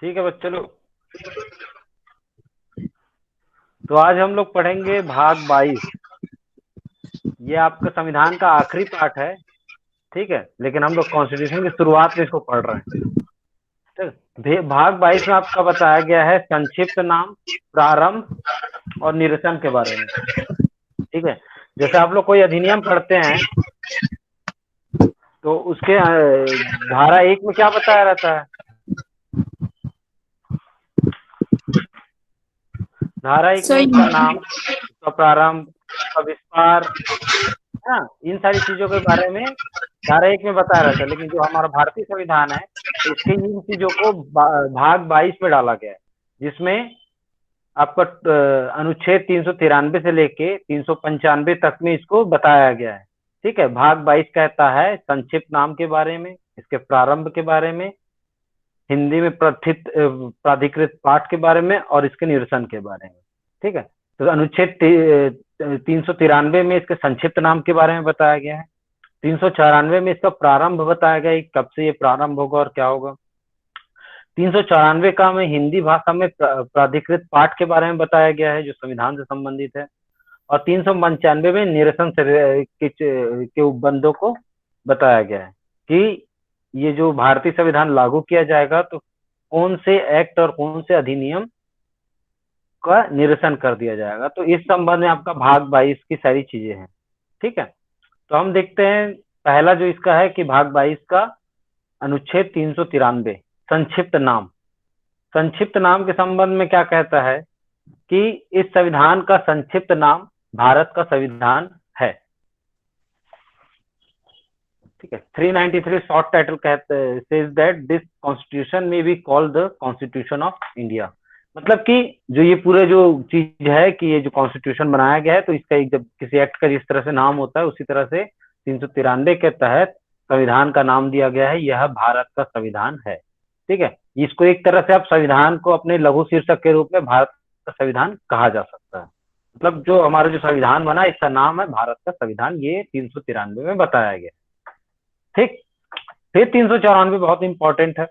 ठीक है बच्चों लोग। तो आज हम लोग पढ़ेंगे भाग 22। ये आपका संविधान का आखिरी पार्ट है, ठीक है, लेकिन हम लोग कॉन्स्टिट्यूशन की शुरुआत में इसको पढ़ रहे हैं। भाग 22 में आपका बताया गया है संक्षिप्त नाम, प्रारंभ और निरसन के बारे में। ठीक है, जैसे आप लोग कोई अधिनियम पढ़ते हैं तो उसके धारा 1 में क्या बताया रहता है? धारा 1 में उसका नाम, उसका प्रारंभ, उसका विस्तार, है ना, इन सारी चीजों के बारे में धारा 1 में बताया रहता है। लेकिन जो हमारा भारतीय संविधान है इसके इन चीजों को भाग 22 में डाला गया है, जिसमें आपका अनुच्छेद 393 से लेके 395 तक में इसको बताया गया है। ठीक है, भाग 22 कहता है संक्षिप्त नाम के बारे में, इसके प्रारंभ के बारे में, हिंदी में प्राधिकृत पाठ के बारे में और इसके निरसन के बारे में। ठीक है, तो अनुच्छेद 393 में इसके संक्षिप्त नाम के बारे में बताया गया है। 394 में इसका प्रारंभ बताया गया है, कब से ये प्रारंभ होगा और क्या होगा। 394 का में हिंदी भाषा में प्राधिकृत पाठ के बारे में बताया गया है, जो संविधान से संबंधित है। और 395 में निरसन के उपबंधों को बताया गया है कि ये जो भारतीय संविधान लागू किया जाएगा तो कौन से एक्ट और कौन से अधिनियम का निरसन कर दिया जाएगा। तो इस संबंध में आपका भाग 22 की सारी चीजें हैं। ठीक है, तो हम देखते हैं पहला जो इसका है कि भाग 22 का अनुच्छेद 393 संक्षिप्त नाम। संक्षिप्त नाम के संबंध में क्या कहता है कि इस संविधान का संक्षिप्त नाम भारत का संविधान है। ठीक है, 393 शॉर्ट टाइटल कहते हैं सेज दैट दिस कॉन्स्टिट्यूशन में be called the constitution of India. मतलब कि जो ये पूरे जो चीज है कि ये जो कॉन्स्टिट्यूशन बनाया गया है तो इसका एक जब किसी एक्ट का जिस तरह से नाम होता है उसी तरह से 393 के तहत संविधान का नाम दिया गया है, यह भारत का संविधान है। ठीक है, इसको एक तरह से आप संविधान को अपने लघु शीर्षक के रूप में भारत का संविधान कहा जा सकता है। मतलब जो हमारा जो संविधान बना इसका नाम है भारत का संविधान, ये 393 में बताया गया। ठीक, फिर 394 बहुत इंपॉर्टेंट है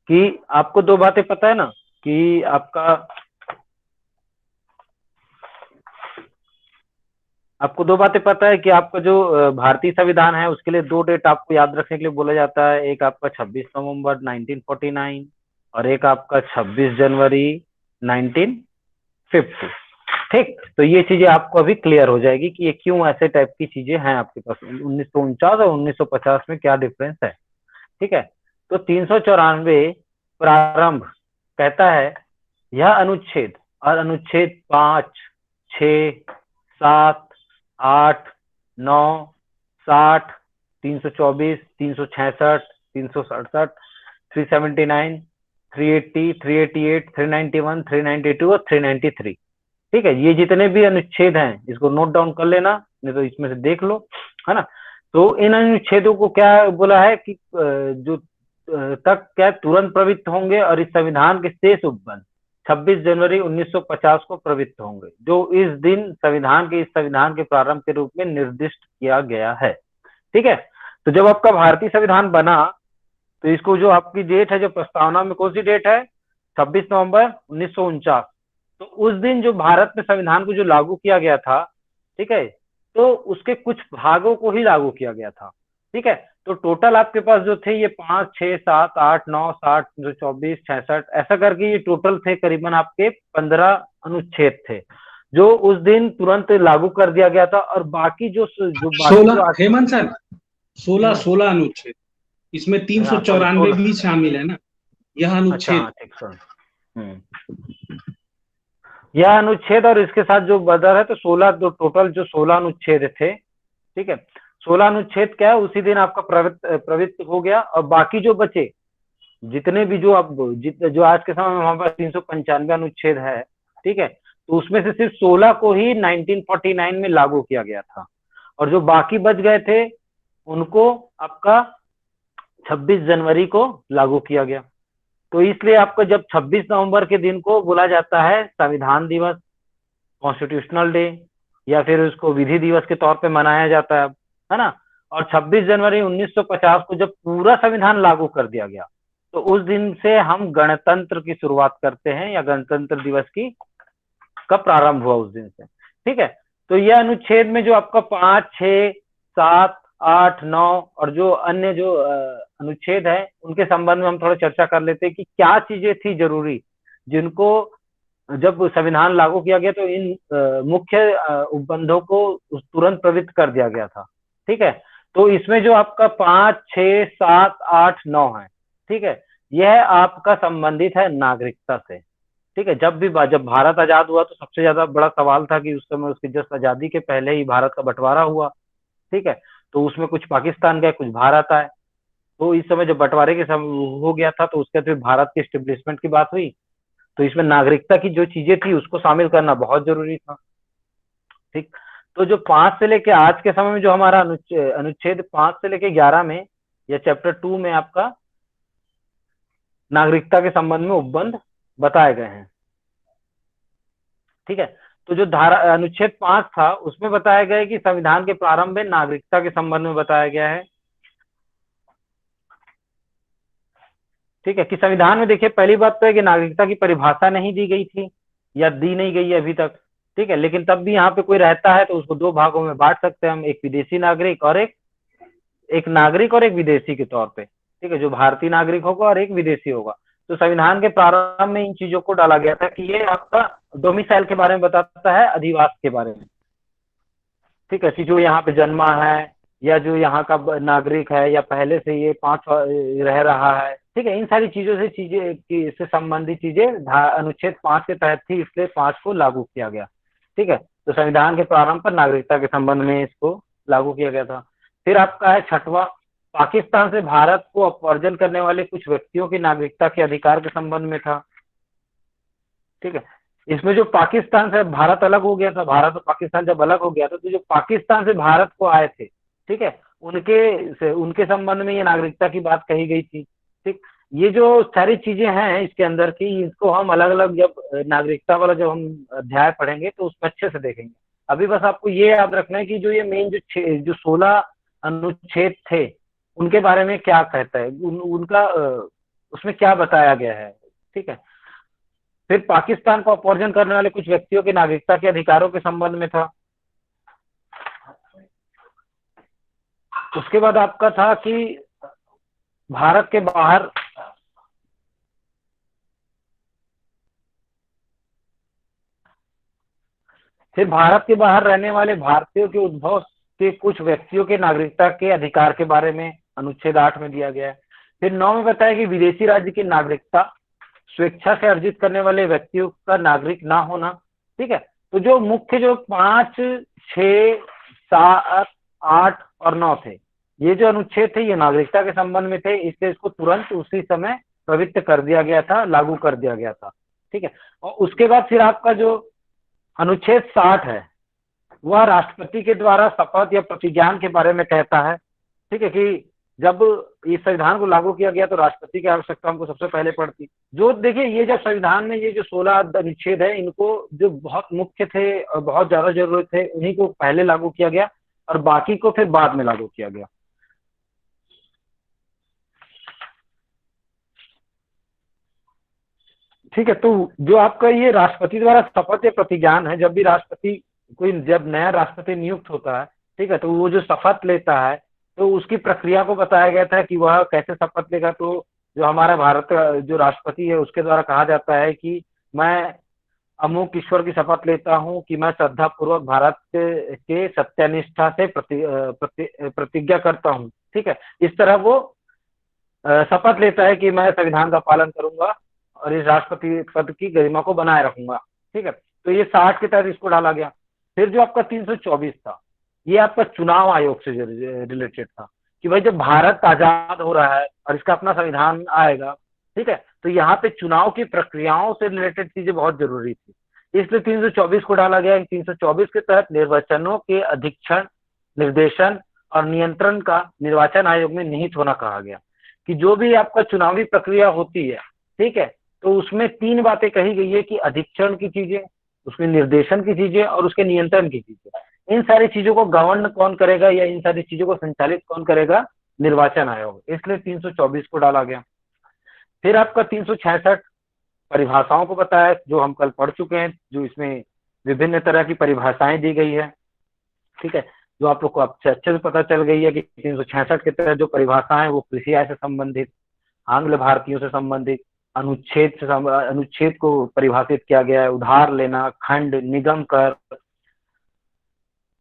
कि आपको दो बातें पता है ना कि आपको दो बातें पता है कि आपका जो भारतीय संविधान है उसके लिए दो डेट आपको याद रखने के लिए बोला जाता है। एक आपका 26 नवंबर 1949 और एक आपका 26 जनवरी 1950। ठीक, तो ये चीजें आपको अभी क्लियर हो जाएगी कि ये क्यों ऐसे टाइप की चीजें हैं आपके पास। 1949 और 1950 में क्या डिफरेंस है। ठीक है, तो 394 प्रारंभ कहता है यह अनुच्छेद और अनुच्छेद 5, 6, 7, 8, 9, 60, 324, 366, 367, 379, 380, 388, 391, 392 और 393। ठीक है, ये जितने भी अनुच्छेद हैं इसको नोट डाउन कर लेना, नहीं तो इसमें से देख लो, है ना। तो इन अनुच्छेदों को क्या बोला है कि जो तक क्या तुरंत प्रवृत्त होंगे और इस संविधान के शेष उपबंध 26 जनवरी 1950 को प्रवृत्त होंगे, जो इस दिन इस संविधान के प्रारंभ के रूप में निर्दिष्ट किया गया है। ठीक है, तो जब आपका भारतीय संविधान बना तो इसको जो आपकी डेट है, जो प्रस्तावना में कौन सी डेट है, 26 नवंबर 1949। तो उस दिन जो भारत में संविधान को जो लागू किया गया था, ठीक है, तो उसके कुछ भागों को ही लागू किया गया था। ठीक है, तो टोटल आपके पास जो थे ये 5, 6, 7, 8, 9, 60, 24, 66 ऐसा करके ये टोटल थे करीबन आपके 15 अनुच्छेद थे जो उस दिन तुरंत लागू कर दिया गया था। और बाकी जो 16 हेमंत सर, 16 अनुच्छेद, इसमें हाँ, 394 भी शामिल है ना, यह अनुच्छेद। अच्छा, यह अनुच्छेद और इसके साथ जो बदर है तो 16, जो टोटल जो 16 अनुच्छेद थे। ठीक है, 16 अनुच्छेद क्या है उसी दिन आपका प्रवृत्त हो गया। और बाकी जो बचे जितने भी जो जो आज के समय में हमारे पास 395 अनुच्छेद है, ठीक है, तो उसमें से सिर्फ 16 को ही 1949 में लागू किया गया था और जो बाकी बच गए थे उनको आपका 26 जनवरी को लागू किया गया। तो इसलिए आपको जब 26 नवंबर के दिन को बोला जाता है संविधान दिवस, कॉन्स्टिट्यूशनल डे, या फिर उसको विधि दिवस के तौर पे मनाया जाता है ना। और 26 जनवरी 1950 को जब पूरा संविधान लागू कर दिया गया तो उस दिन से हम गणतंत्र की शुरुआत करते हैं, या गणतंत्र दिवस की का प्रारंभ हुआ उस दिन से। ठीक है, तो यह अनुच्छेद में जो आपका 5, 6, 7, 8, 9 और जो अन्य जो अनुच्छेद है उनके संबंध में हम थोड़ा चर्चा कर लेते हैं कि क्या चीजें थी जरूरी, जिनको जब संविधान लागू किया गया तो इन मुख्य उपबंधों को तुरंत प्रवृत्त कर दिया गया था। ठीक है, तो इसमें जो आपका 5, 6, 7, 8, 9 है, ठीक है, यह आपका संबंधित है नागरिकता से। ठीक है, जब भारत आजाद हुआ तो सबसे ज्यादा बड़ा सवाल था कि उस समय उसकी जस्ट आजादी के पहले ही भारत का बंटवारा हुआ। ठीक है, तो उसमें कुछ पाकिस्तान गए, कुछ भारत आए। तो इस समय जब बंटवारे के समय हो गया था तो उसके बाद भारत के स्टेब्लिशमेंट की बात हुई, तो इसमें नागरिकता की जो चीजें थी उसको शामिल करना बहुत जरूरी था। ठीक, तो जो 5 से लेके आज के समय में जो हमारा अनुच्छेद 5 से लेके 11 में या चैप्टर 2 में आपका नागरिकता के संबंध में उपबंध बताए गए हैं। ठीक है, तो जो धारा अनुच्छेद 5 था उसमें बताया गया है कि संविधान के प्रारंभ में नागरिकता के संबंध में बताया गया है। ठीक है, कि संविधान में देखिए पहली बात तो है कि नागरिकता की परिभाषा नहीं दी गई थी या दी नहीं गई है अभी तक। ठीक है, लेकिन तब भी यहाँ पे कोई रहता है तो उसको दो भागों में बांट सकते हैं हम, एक विदेशी नागरिक और एक नागरिक और एक विदेशी के तौर पे। ठीक है, जो भारतीय नागरिक होगा और एक विदेशी होगा। तो संविधान के प्रारंभ में इन चीजों को डाला गया था कि ये आपका डोमिसाइल के बारे में बताता है, अधिवास के बारे में। ठीक है, कि जो यहाँ पे जन्मा है या जो यहाँ का नागरिक है या पहले से ये 5 रह रहा है। ठीक है, इन सारी चीजों से से संबंधित चीजें अनुच्छेद 5 के तहत थी, इसलिए 5 को लागू किया गया। ठीक है, तो संविधान के प्रारंभ पर नागरिकता के संबंध में इसको लागू किया गया था। फिर आपका है 6वां, पाकिस्तान से भारत को अपवर्जन करने वाले कुछ व्यक्तियों की नागरिकता के अधिकार के संबंध में था। ठीक है, इसमें जो पाकिस्तान से भारत अलग हो गया था, भारत और पाकिस्तान जब अलग हो गया था तो जो पाकिस्तान से भारत को आए थे, ठीक है, उनके संबंध में ये नागरिकता की बात कही गई थी। ठीक, ये जो सारी चीजें हैं इसके अंदर की, इसको हम अलग अलग जब नागरिकता वाला जब हम अध्याय पढ़ेंगे तो उसमें अच्छे से देखेंगे। अभी बस आपको ये याद रखना है कि जो ये मेन जो 16 अनुच्छेद थे उनके बारे में क्या कहता है, उनका उसमें क्या बताया गया है। ठीक है, फिर पाकिस्तान को अपवर्जन करने वाले कुछ व्यक्तियों की नागरिकता के अधिकारों के संबंध में था। उसके बाद आपका था कि भारत के बाहर फिर भारत के बाहर रहने वाले भारतीयों के उद्भव के कुछ व्यक्तियों के नागरिकता के अधिकार के बारे में अनुच्छेद 8 में दिया गया है। फिर 9 में बताया कि विदेशी राज्य की नागरिकता स्वेच्छा से अर्जित करने वाले व्यक्तियों का नागरिक ना होना। ठीक है, तो जो मुख्य जो 5, 6, 7, 8 और 9 थे, ये जो अनुच्छेद थे ये नागरिकता के संबंध में थे, इसलिए इसको तुरंत उसी समय प्रवृत्त कर दिया गया था, लागू कर दिया गया था। ठीक है, और उसके बाद फिर आपका जो अनुच्छेद 60 है वह राष्ट्रपति के द्वारा शपथ या प्रतिज्ञान के बारे में कहता है। ठीक है, कि जब इस संविधान को लागू किया गया तो राष्ट्रपति की आवश्यकता हमको सबसे पहले पड़ती। जो देखिए ये जब संविधान में ये जो 16 अनुच्छेद है इनको जो बहुत मुख्य थे और बहुत ज्यादा जरूरत थे उन्हीं को पहले लागू किया गया और बाकी को फिर बाद में लागू किया गया। ठीक है, तो जो आपका ये राष्ट्रपति द्वारा शपथ या प्रतिज्ञान है, जब भी राष्ट्रपति जब नया राष्ट्रपति नियुक्त होता है, ठीक है, तो वो जो शपथ लेता है तो उसकी प्रक्रिया को बताया गया था कि वह कैसे शपथ लेगा। तो जो हमारा भारत का जो राष्ट्रपति है उसके द्वारा कहा जाता है कि मैं अमुक ईश्वर की शपथ लेता हूं कि मैं श्रद्धा पूर्वक भारत के सत्यानिष्ठा से प्रतिज्ञा करता हूं। ठीक है, इस तरह वो शपथ लेता है कि मैं संविधान का पालन करूंगा और इस राष्ट्रपति पद की गरिमा को बनाए रखूंगा। ठीक है, तो ये 60 के तहत इसको डाला गया। फिर जो आपका 324 था ये आपका चुनाव आयोग से रिलेटेड था कि भाई जब भारत आजाद हो रहा है और इसका अपना संविधान आएगा, ठीक है, तो यहाँ पे चुनाव की प्रक्रियाओं से रिलेटेड चीजें बहुत जरूरी थी, इसलिए 324 को डाला गया। 324 के तहत निर्वाचनों के अधीक्षण, निर्देशन और नियंत्रण का निर्वाचन आयोग में निहित होना कहा गया कि जो भी आपका चुनावी प्रक्रिया होती है, ठीक है, तो उसमें 3 बातें कही गई है कि अधीक्षण की चीजें, उसमें निर्देशन की चीजें और उसके नियंत्रण की चीजें। इन सारी चीजों को गवर्न कौन करेगा या इन सारी चीजों को संचालित कौन करेगा? निर्वाचन आयोग, इसलिए 324 को डाला गया। फिर आपका 366 परिभाषाओं को बताया, जो हम कल पढ़ चुके हैं, जो इसमें विभिन्न तरह की परिभाषाएं दी गई है। ठीक है, जो आप लोग को अच्छे से पता चल गई है कि 366 के तहत जो परिभाषा है वो कृषि आय से संबंधित, आंग्ल भारतीयों से संबंधित, अनुच्छेद को परिभाषित किया गया है, उधार लेना, खंड, निगम कर,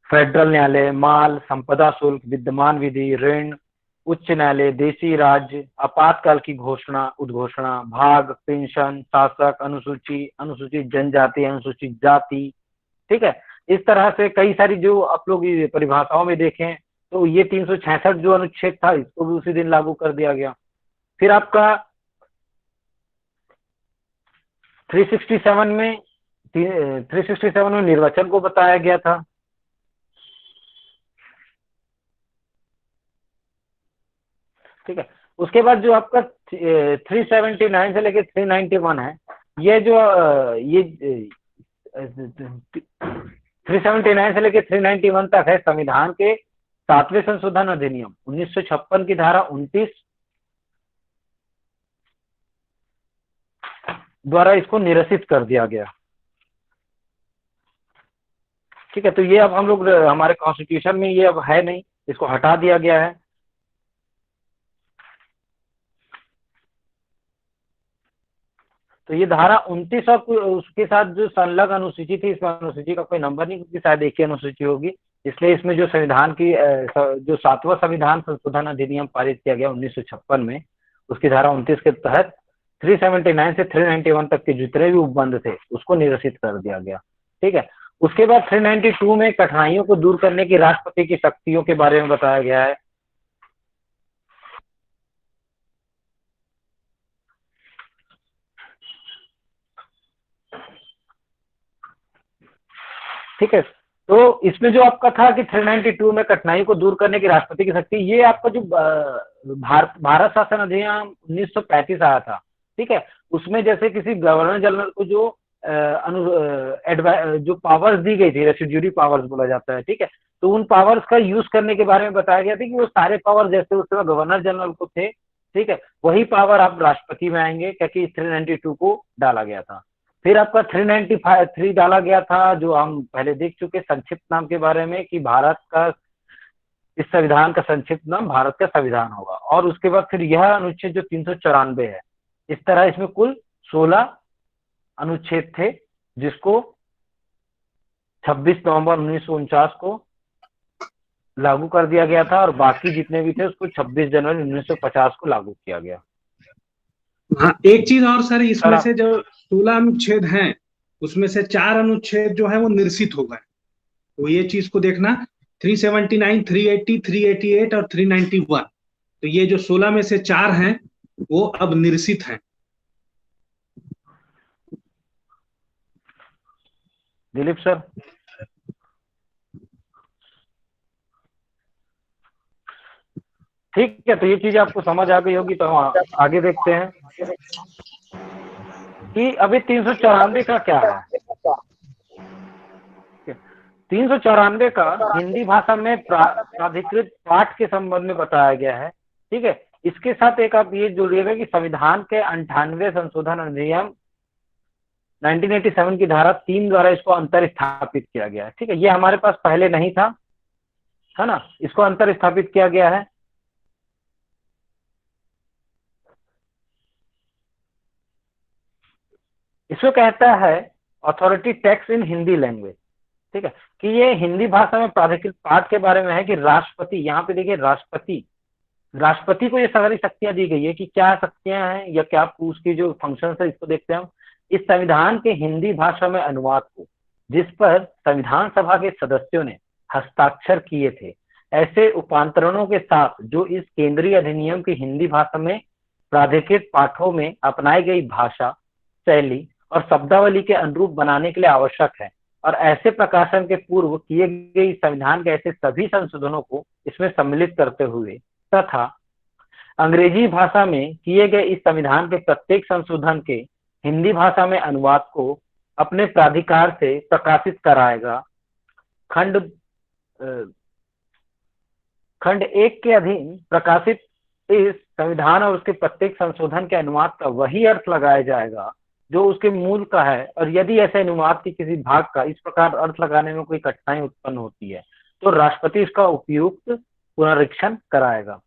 फेडरल न्यायालय, माल, संपदा शुल्क, विद्यमान विधि, ऋण, उच्च न्यायालय, देशी राज्य, आपातकाल की घोषणा, उद्घोषणा, भाग, पेंशन, शासक, अनुसूची, अनुसूचित जनजाति, अनुसूचित जाति। ठीक है, इस तरह से कई सारी जो आप लोग परिभाषाओं में देखें तो ये 366 जो अनुच्छेद था इसको भी उसी दिन लागू कर दिया गया। फिर आपका 367 में निर्वाचन को बताया गया था। ठीक है, उसके बाद जो आपका 379 से लेकर 391 है, ये जो ये 379 से लेकर 391 तक है संविधान के 7वें संशोधन अधिनियम 1956 की धारा 29 द्वारा इसको निरसित कर दिया गया। ठीक है, तो ये अब हम लोग हमारे कॉन्स्टिट्यूशन में ये अब है नहीं, इसको हटा दिया गया है। तो ये धारा 29 और उसके साथ जो संलग्न अनुसूची थी, इसमें अनुसूची का कोई नंबर नहीं क्योंकि शायद एक ही अनुसूची होगी, इसलिए इसमें जो संविधान की जो 7वां संविधान संशोधन अधिनियम पारित किया गया 1956 में, उसकी धारा 29 के तहत 379 से 391 तक के जितने भी उपबंध थे उसको निरसित कर दिया गया। ठीक है, उसके बाद 392 में कठिनाइयों को दूर करने की राष्ट्रपति की शक्तियों के बारे में बताया गया है। ठीक है, तो इसमें जो आपका था कि 392 में कठिनाई को दूर करने की राष्ट्रपति की शक्ति, ये आपका जो भारत शासन अधिनियम 1935 आया था। ठीक है, उसमें जैसे किसी गवर्नर जनरल को जो जो पावर्स दी गई थी, रेसिड्यूरी पावर्स बोला जाता है। ठीक है, तो उन पावर्स का यूज करने के बारे में बताया गया था कि वो सारे पावर जैसे उस समय गवर्नर जनरल को थे, ठीक है, वही पावर आप राष्ट्रपति में आएंगे, क्योंकि 392 को डाला गया था। फिर आपका 393 डाला गया था, जो हम पहले देख चुके, संक्षिप्त नाम के बारे में कि भारत का, इस संविधान का संक्षिप्त नाम भारत का संविधान होगा। और उसके बाद फिर यह अनुच्छेद जो 394 है, इस तरह इसमें कुल 16 अनुच्छेद थे, जिसको 26 नवंबर 1949 को लागू कर दिया गया था, और बाकी जितने भी थे उसको 26 जनवरी 1950 को लागू किया गया। हाँ, एक चीज और सर, इसमें से जो 16 अनुच्छेद हैं उसमें से 4 अनुच्छेद जो है वो निरसित हो गए, तो ये चीज को देखना। 379, 380, 388 और 391, तो ये जो 16 में से 4 हैं वो अब निरसित हैं। दिलीप सर, ठीक है, तो ये चीज आपको समझ आ गई होगी, तो हम आगे देखते हैं कि अभी 394 का क्या है। 394 का हिंदी भाषा में प्राधिकृत पाठ के संबंध में बताया गया है। ठीक है, इसके साथ एक आप ये जोड़िएगा कि संविधान के 98वें संशोधन अधिनियम 1987 की धारा 3 द्वारा इसको अंतर स्थापित किया गया है। ठीक है, ये हमारे पास पहले नहीं था, है ना, इसको अंतर स्थापित किया गया है। इसको कहता है authority tax in Hindi language. ठीक है, कि ये हिंदी भाषा में प्राधिकृत पाठ के बारे में है कि राष्ट्रपति, यहाँ पे देखिए राष्ट्रपति को ये सारी शक्तियां दी गई है कि क्या शक्तियां हैं या क्या उसकी जो फंक्शन है, इसको देखते हैं हम। इस संविधान के हिंदी भाषा में अनुवाद को, जिस पर संविधान सभा के सदस्यों ने हस्ताक्षर किए थे, ऐसे उपांतरणों के साथ जो इस केंद्रीय अधिनियम की हिंदी भाषा में प्राधिकृत पाठों में अपनाई गई भाषा, शैली और शब्दावली के अनुरूप बनाने के लिए आवश्यक है, और ऐसे प्रकाशन के पूर्व किए गए संविधान के ऐसे सभी संशोधनों को इसमें सम्मिलित करते हुए तथा अंग्रेजी भाषा में किए गए इस संविधान के प्रत्येक संशोधन के हिंदी भाषा में अनुवाद को अपने प्राधिकार से प्रकाशित कराएगा। खंड 1 के अधीन प्रकाशित इस संविधान और उसके प्रत्येक संशोधन के अनुवाद का वही अर्थ लगाया जाएगा जो उसके मूल का है, और यदि ऐसे अनुवाद के किसी भाग का इस प्रकार अर्थ लगाने में कोई कठिनाई उत्पन्न होती है तो राष्ट्रपति इसका उपयुक्त पुनरीक्षण कराएगा।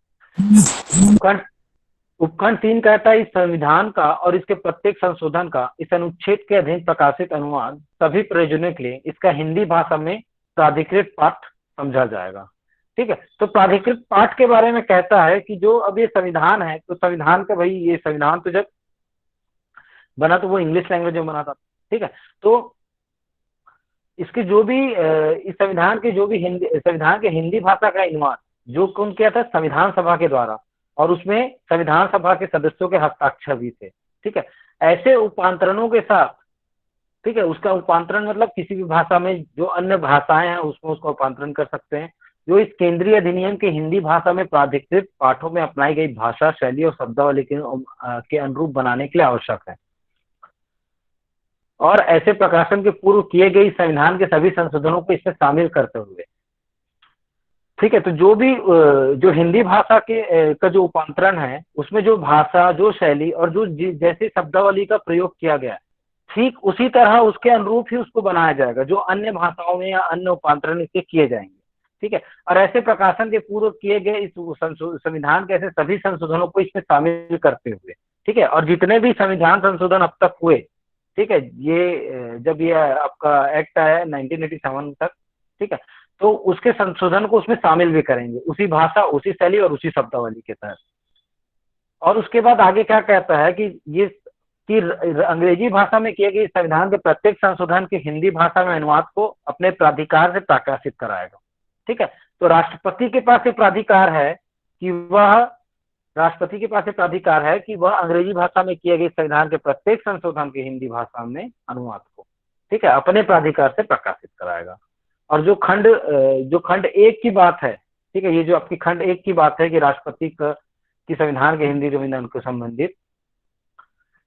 उपखंड 3 कहता है इस संविधान का और इसके प्रत्येक संशोधन का इस अनुच्छेद के अधीन प्रकाशित अनुवाद सभी प्रयोजनों के लिए इसका हिंदी भाषा में प्राधिकृत पाठ समझा जाएगा। ठीक है, तो प्राधिकृत पाठ के बारे में कहता है कि जो अब ये संविधान है, तो संविधान का भाई ये संविधान तो जब बना तो वो इंग्लिश लैंग्वेज में बना था। ठीक है, तो इसके जो भी इस संविधान के जो भी संविधान के हिंदी भाषा का अनुवाद जो कौन किया था, संविधान सभा के द्वारा, और उसमें संविधान सभा के सदस्यों के हस्ताक्षर भी थे। ठीक है, ऐसे उपांतरणों के साथ, ठीक है, उसका उपांतरण मतलब किसी भी भाषा में जो अन्य भाषाएं हैं उसमें उसका उपांतरण कर सकते हैं, जो इस केंद्रीय अधिनियम के हिंदी भाषा में प्राधिकृत पाठों में अपनाई गई भाषा शैली और शब्दावली के अनुरूप बनाने के लिए आवश्यक है, और ऐसे प्रकाशन के पूर्व किए गए संविधान के सभी संशोधनों को इसमें शामिल करते हुए। ठीक है, तो जो भी जो हिंदी भाषा के का जो उपांतरण है उसमें जो भाषा, जो शैली और जो जैसे शब्दावली का प्रयोग किया गया है, ठीक उसी तरह उसके अनुरूप ही उसको बनाया जाएगा जो अन्य भाषाओं में या अन्य उपांतरण इसके किए जाएंगे। ठीक है, और ऐसे प्रकाशन के पूर्व किए गए इस संविधान के ऐसे सभी संशोधनों को इसमें शामिल करते हुए। ठीक है, और जितने भी संविधान संशोधन अब तक हुए, ठीक है, ये जब ये आपका एक्ट आया 1987 तक, ठीक है, तो उसके संशोधन को उसमें शामिल भी करेंगे उसी भाषा, उसी शैली और उसी शब्दावली के तहत। और उसके बाद आगे क्या कहता है कि ये कि अंग्रेजी भाषा में किए गए संविधान के प्रत्येक संशोधन के हिंदी भाषा में अनुवाद को अपने प्राधिकार से प्रकाशित कराएगा। ठीक है, तो राष्ट्रपति के पास एक प्राधिकार है कि वह अंग्रेजी भाषा में किए गए संविधान के प्रत्येक संशोधन के हिंदी भाषा में अनुवाद को, ठीक है, अपने प्राधिकार से प्रकाशित कराएगा। और जो खंड 1 की बात है, ठीक है, ये जो आपकी खंड 1 की बात है कि राष्ट्रपति की संविधान के हिंदी संविधान को संबंधित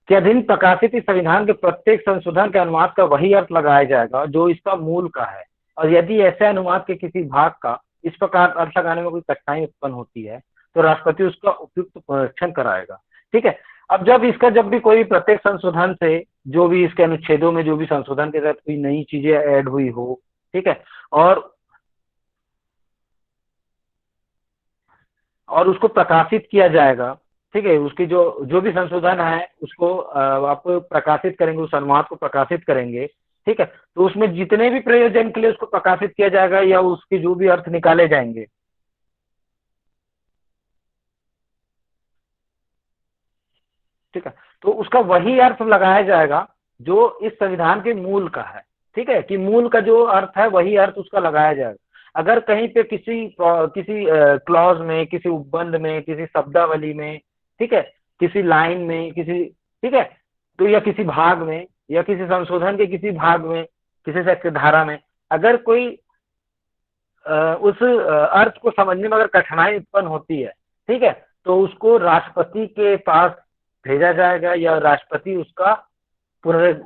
के अधीन प्रकाशित इस संविधान के प्रत्येक संशोधन के अनुवाद का वही अर्थ लगाया जाएगा जो इसका मूल का है, और यदि ऐसे अनुवाद के किसी भाग का इस प्रकार अर्थ लगाने में कोई कठिनाई उत्पन्न होती है तो राष्ट्रपति उसका उपयुक्त पुनरीक्षण कराएगा। ठीक है, अब जब भी कोई प्रत्येक संशोधन से जो भी इसके अनुच्छेदों में जो भी संशोधन के तहत कोई नई चीजें ऐड हुई हो, ठीक है, और उसको प्रकाशित किया जाएगा। ठीक है, उसकी जो भी संशोधन है उसको आप प्रकाशित करेंगे, उस अनुवाद को प्रकाशित करेंगे। ठीक है, तो उसमें जितने भी प्रयोजन के लिए उसको प्रकाशित किया जाएगा या उसके जो भी अर्थ निकाले जाएंगे, ठीक है, तो उसका वही अर्थ लगाया जाएगा जो इस संविधान के मूल का है। ठीक है, कि मूल का जो अर्थ है वही अर्थ उसका लगाया जाएगा। अगर कहीं पे किसी क्लॉज में, किसी उपबंध में, किसी शब्दावली में, ठीक है, किसी लाइन में, ठीक है, तो या किसी भाग में या किसी संशोधन के किसी भाग में, किसी से धारा में अगर कोई उस अर्थ को समझने में अगर कठिनाई उत्पन्न होती है, ठीक है, तो उसको राष्ट्रपति के पास भेजा जाएगा या राष्ट्रपति उसका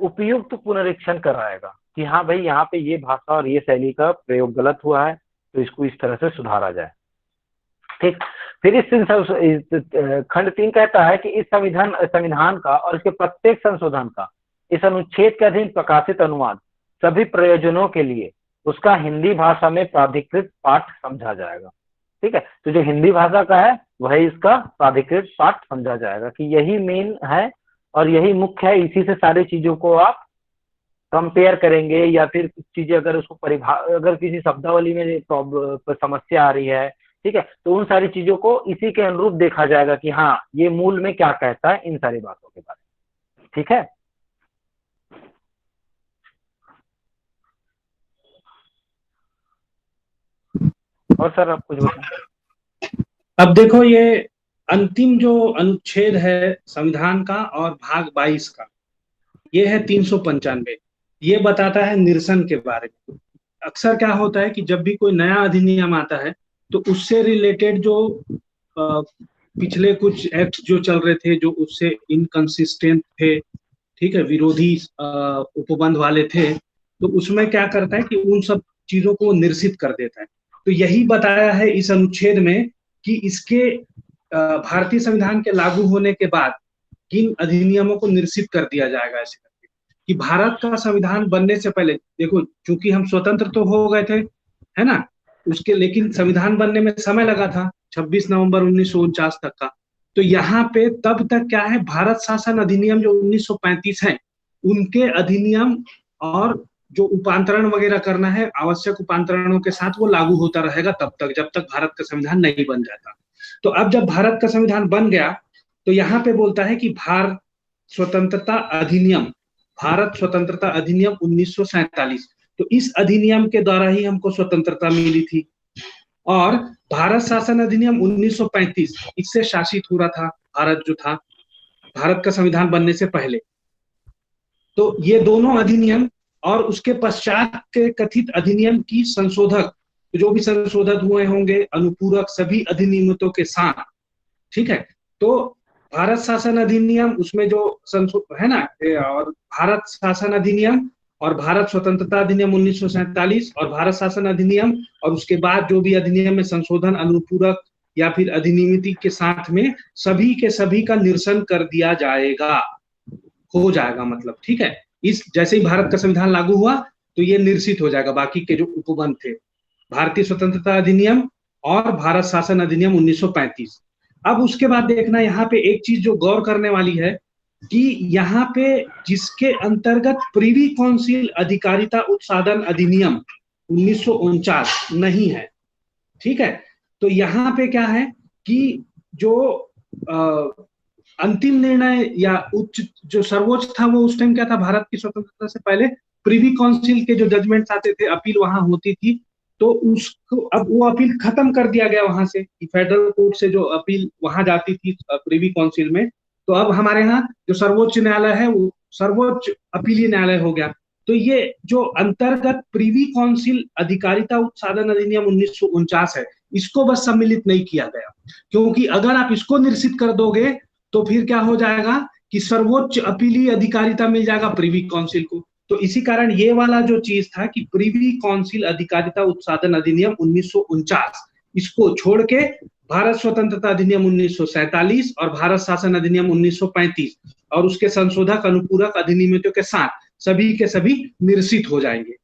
उपयुक्त पुनरीक्षण कराएगा कि हाँ भाई यहाँ पे ये भाषा और ये शैली का प्रयोग गलत हुआ है, तो इसको इस तरह से सुधारा जाए। ठीक, फिर इस खंड 3 कहता है कि इस संविधान का और इसके प्रत्येक संशोधन का इस अनुच्छेद के अधीन प्रकाशित अनुवाद सभी प्रयोजनों के लिए उसका हिंदी भाषा में प्राधिकृत पाठ समझा जाएगा। ठीक है, तो जो हिंदी भाषा का है वही इसका प्राधिकृत पाठ समझा जाएगा कि यही मेन है और यही मुख्य है। इसी से सारी चीजों को आप कंपेयर करेंगे या फिर कुछ चीजें अगर उसको अगर किसी शब्दावली में समस्या आ रही है, ठीक है, तो उन सारी चीजों को इसी के अनुरूप देखा जाएगा कि हाँ ये मूल में क्या कहता है इन सारी बातों के बारे में। ठीक है, और सर आप कुछ बताएं। अब देखो ये अंतिम जो अनुच्छेद है संविधान का और भाग 22 का, ये है 395। ये बताता है निरसन के बारे में। अक्सर क्या होता है कि जब भी कोई नया अधिनियम आता है तो उससे रिलेटेड जो पिछले कुछ एक्ट जो चल रहे थे जो उससे इनकंसिस्टेंट थे, ठीक है, विरोधी उपबंध वाले थे, तो उसमें क्या करता है कि उन सब चीजों को निरसित कर देता है। तो यही बताया है इस अनुच्छेद में कि इसके भारतीय संविधान के लागू होने के बाद किन अधिनियमों को निरसित कर दिया जाएगा, ऐसे करके कि भारत का संविधान बनने से पहले, देखो चूंकि हम स्वतंत्र तो हो गए थे, है ना, उसके लेकिन संविधान बनने में समय लगा था 26 नवंबर 1949 तक का। तो यहाँ पे तब तक क्या है, भारत शासन अधिनियम जो 1935 है, उनके अधिनियम और जो उपांतरण वगैरह करना है, आवश्यक उपांतरणों के साथ वो लागू होता रहेगा तब तक, जब तक भारत का संविधान नहीं बन जाता। तो अब जब भारत का संविधान बन गया तो यहाँ पे बोलता है कि भारत स्वतंत्रता अधिनियम, भारत स्वतंत्रता अधिनियम 1947, तो इस अधिनियम के द्वारा ही हमको स्वतंत्रता मिली थी। और भारत शासन अधिनियम 1935, इससे शासित हो रहा था भारत, जो था भारत का संविधान बनने से पहले। तो ये दोनों अधिनियम और उसके पश्चात के कथित अधिनियम की संशोधक, जो भी संशोधन हुए होंगे, अनुपूरक सभी अधिनियमों के साथ, ठीक है। तो भारत शासन अधिनियम, उसमें जो है ना, और भारत शासन अधिनियम और भारत स्वतंत्रता अधिनियम 1947 और भारत शासन अधिनियम, और उसके बाद जो भी अधिनियम में संशोधन, अनुपूरक या फिर अधिनियमित के साथ में, सभी के सभी का निरसन कर दिया जाएगा, हो जाएगा मतलब, ठीक है। इस जैसे ही भारत का संविधान लागू हुआ तो ये निरसित हो जाएगा, बाकी के जो उपबंध थे, भारतीय स्वतंत्रता अधिनियम और भारत शासन अधिनियम 1935। अब उसके बाद देखना, यहाँ पे एक चीज जो गौर करने वाली है कि यहाँ पे जिसके अंतर्गत प्रिवी काउंसिल अधिकारिता उत्साधन अधिनियम 1949 नहीं है, ठीक है। तो यहाँ पे क्या है कि जो अंतिम निर्णय या उच्च जो सर्वोच्च था, वो उस टाइम क्या था, भारत की स्वतंत्रता से पहले प्रिवी काउंसिल के जो जजमेंट आते थे, अपील वहां होती थी, तो उसको अब वो अपील खत्म कर दिया गया वहां से, फेडरल कोर्ट से जो अपील वहां जाती थी प्रिवी काउंसिल में, तो अब हमारे यहाँ जो सर्वोच्च न्यायालय है वो सर्वोच्च अपीलीय न्यायालय हो गया। तो ये जो अंतर्गत प्रिवी काउंसिल अधिकारिता उत्साधन अधिनियम 1949 है, इसको बस सम्मिलित नहीं किया गया, क्योंकि अगर आप इसको निरसित कर दोगे तो फिर क्या हो जाएगा कि सर्वोच्च अपीलीय अधिकारिता मिल जाएगा प्रिवी काउंसिल को। तो इसी कारण ये वाला जो चीज था कि प्रिवी काउंसिल अधिकारिता उत्साधन अधिनियम 1949, इसको छोड़ के भारत स्वतंत्रता अधिनियम 1947 और भारत शासन अधिनियम 1935 और उसके संशोधक अनुपूरक अधिनियमों के साथ सभी के सभी निरसित हो जाएंगे।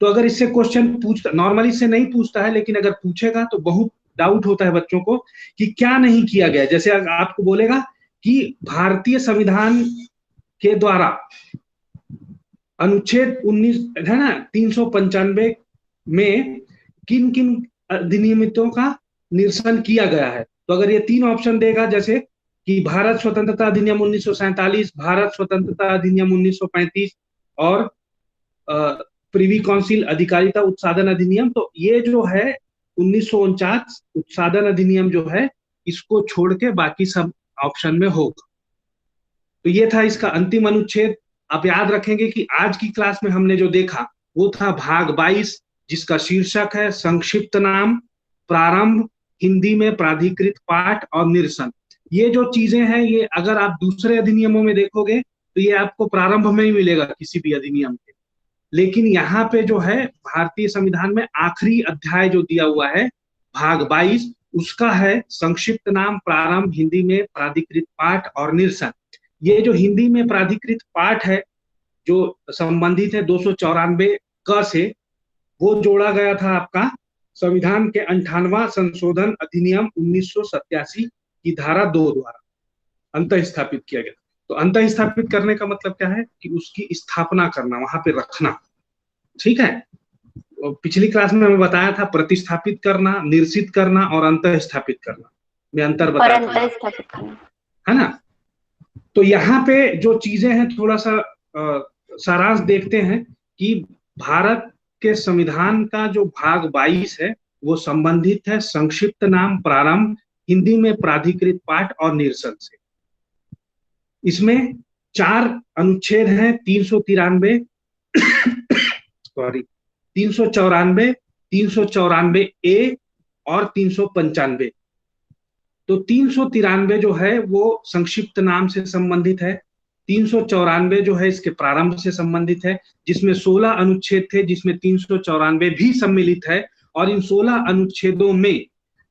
तो अगर इससे क्वेश्चन पूछता, नॉर्मली से नहीं पूछता है, लेकिन अगर पूछेगा तो बहुत डाउट होता है बच्चों को कि क्या नहीं किया गया। जैसे आपको बोलेगा कि भारतीय संविधान के द्वारा अनुच्छेद 19 है ना 395 में किन किन अधिनियमितों का निरसन किया गया है, तो अगर ये तीन ऑप्शन देगा, जैसे कि भारत स्वतंत्रता अधिनियम 1947, भारत स्वतंत्रता अधिनियम 1935 और प्रिवी काउंसिल अधिकारिता उत्साधन अधिनियम, तो ये जो है 1949 उत्साधन अधिनियम जो है, इसको छोड़ के बाकी सब ऑप्शन में होगा। तो ये था इसका अंतिम अनुच्छेद। आप याद रखेंगे कि आज की क्लास में हमने जो देखा वो था भाग 22, जिसका शीर्षक है संक्षिप्त नाम, प्रारंभ, हिंदी में प्राधिकृत पाठ और निरसन। ये जो चीजें हैं, ये अगर आप दूसरे अधिनियमों में देखोगे तो ये आपको प्रारंभ में ही मिलेगा किसी भी अधिनियम के, लेकिन यहाँ पे जो है भारतीय संविधान में आखिरी अध्याय जो दिया हुआ है भाग 22, उसका है संक्षिप्त नाम, प्रारंभ, हिंदी में प्राधिकृत पाठ और निरसन। ये जो हिंदी में प्राधिकृत पाठ है जो संबंधित है 294 क से, वो जोड़ा गया था आपका संविधान के 58वां संशोधन अधिनियम 1987 की धारा 2 द्वारा अंतः स्थापित किया गया। तो अंतः स्थापित करने का मतलब क्या है कि उसकी स्थापना करना, वहां पे रखना, ठीक है। पिछली क्लास में हमें बताया था प्रतिस्थापित करना, निरसित करना और अंतः स्थापित करना में अंतर बताया था, है ना। तो यहाँ पे जो चीजें हैं थोड़ा सा सारांश देखते हैं कि भारत के संविधान का जो भाग 22 है वो संबंधित है संक्षिप्त नाम, प्रारंभ, हिंदी में प्राधिकृत पाठ और निरसन से। इसमें 4 अनुच्छेद हैं, 393 सॉरी 394, 394 ए और 395। तो 393 जो है वो संक्षिप्त नाम से संबंधित है, 394 जो है इसके प्रारंभ से संबंधित है, जिसमें 16 अनुच्छेद थे, जिसमें 394 भी सम्मिलित है। और इन 16 अनुच्छेदों में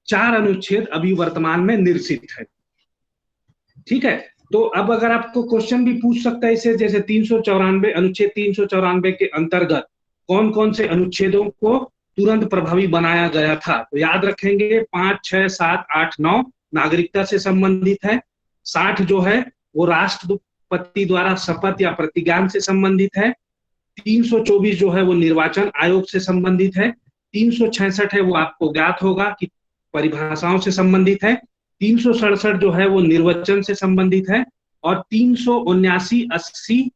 4 अनुच्छेद अभी वर्तमान में निर्सित है। ठीक है, तो अब अगर आपको क्वेश्चन भी पूछ सकता है इसे, जैसे 394 अनुच्छेद 394 के अंतर्गत कौन कौन से अनुच्छेदों को तुरंत प्रभावी बनाया गया था, तो याद रखेंगे 5, 6, 7, 8, 9 नागरिकता से संबंधित है। 60 जो है वो राष्ट्रपति द्वारा शपथ या प्रतिज्ञान से संबंधित है। 324 जो है वो निर्वाचन आयोग से संबंधित है। 366 है वो आपको ज्ञात होगा कि परिभाषाओं से संबंधित है। 367 जो है वो निर्वाचन से संबंधित है। और 379, 80,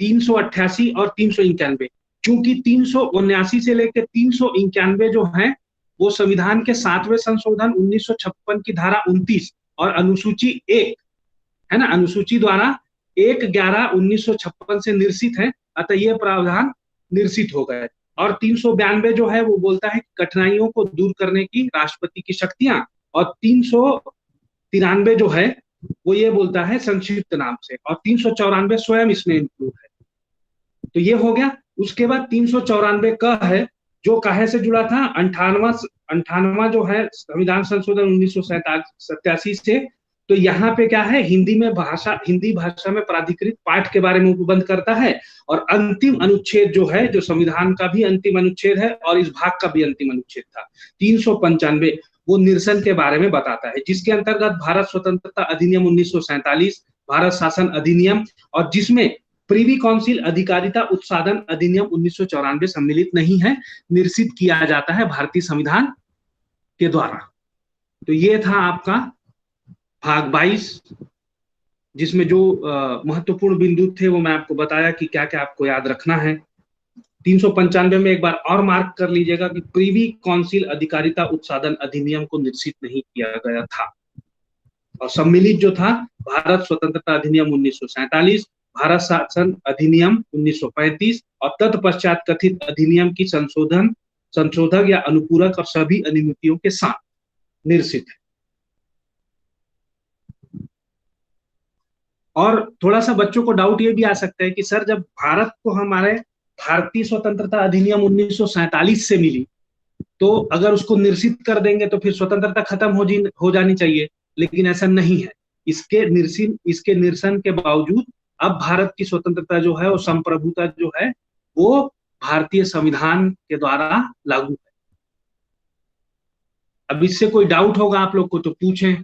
388 और 391, क्योंकि 379 से लेकर 391 जो है वो संविधान के 7वें संशोधन 1956 की धारा 29 और अनुसूची 1 है ना, अनुसूची द्वारा 1/11/1956 से निर्सित है, अतः ये प्रावधान निर्सित हो गए। और 392 जो है वो बोलता है कि कठिनाइयों को दूर करने की राष्ट्रपति की शक्तियां, और 393 जो है वो ये बोलता है संक्षिप्त नाम से, और 394 स्वयं इसमें इंक्लूड है। तो ये हो गया। उसके बाद 394 क है जो काहे से जुड़ा था, 98वां जो है संविधान संशोधन 1987 से। तो यहाँ पे क्या है, हिंदी भाषा में प्राधिकृत पाठ के बारे में उपबंध करता है। और अंतिम अनुच्छेद जो है, जो संविधान का भी अंतिम अनुच्छेद है और इस भाग का भी अंतिम अनुच्छेद था, 395, वो निरसन के बारे में बताता है, जिसके अंतर्गत भारत स्वतंत्रता अधिनियम 1947, भारत शासन अधिनियम, और जिसमें प्रीवी काउंसिल अधिकारिता उत्साधन अधिनियम 1994 सम्मिलित नहीं है, निर्सित किया जाता है भारतीय संविधान के द्वारा। तो ये था आपका भाग 22, जिसमें जो महत्वपूर्ण बिंदु थे वो मैं आपको बताया कि क्या क्या आपको याद रखना है। 395 में एक बार और मार्क कर लीजिएगा कि प्रीवी काउंसिल अधिकारिता उत्साधन अधिनियम को निर्सित नहीं किया गया था। और सम्मिलित जो था भारत स्वतंत्रता अधिनियम 1947, भारत शासन अधिनियम 1935 और तत्पश्चात कथित अधिनियम की संशोधक या अनुपूरक और सभी अनुमतियों के साथ निर्सित है। और थोड़ा सा बच्चों को डाउट ये भी आ सकता है कि सर, जब भारत को हमारे भारतीय स्वतंत्रता अधिनियम 1947 से मिली, तो अगर उसको निर्सित कर देंगे तो फिर स्वतंत्रता खत्म हो जानी चाहिए, लेकिन ऐसा नहीं है। इसके निरसन के बावजूद अब भारत की स्वतंत्रता जो है, वो संप्रभुता जो है, वो भारतीय संविधान के द्वारा लागू है। अब इससे कोई डाउट होगा आप लोग को तो पूछें।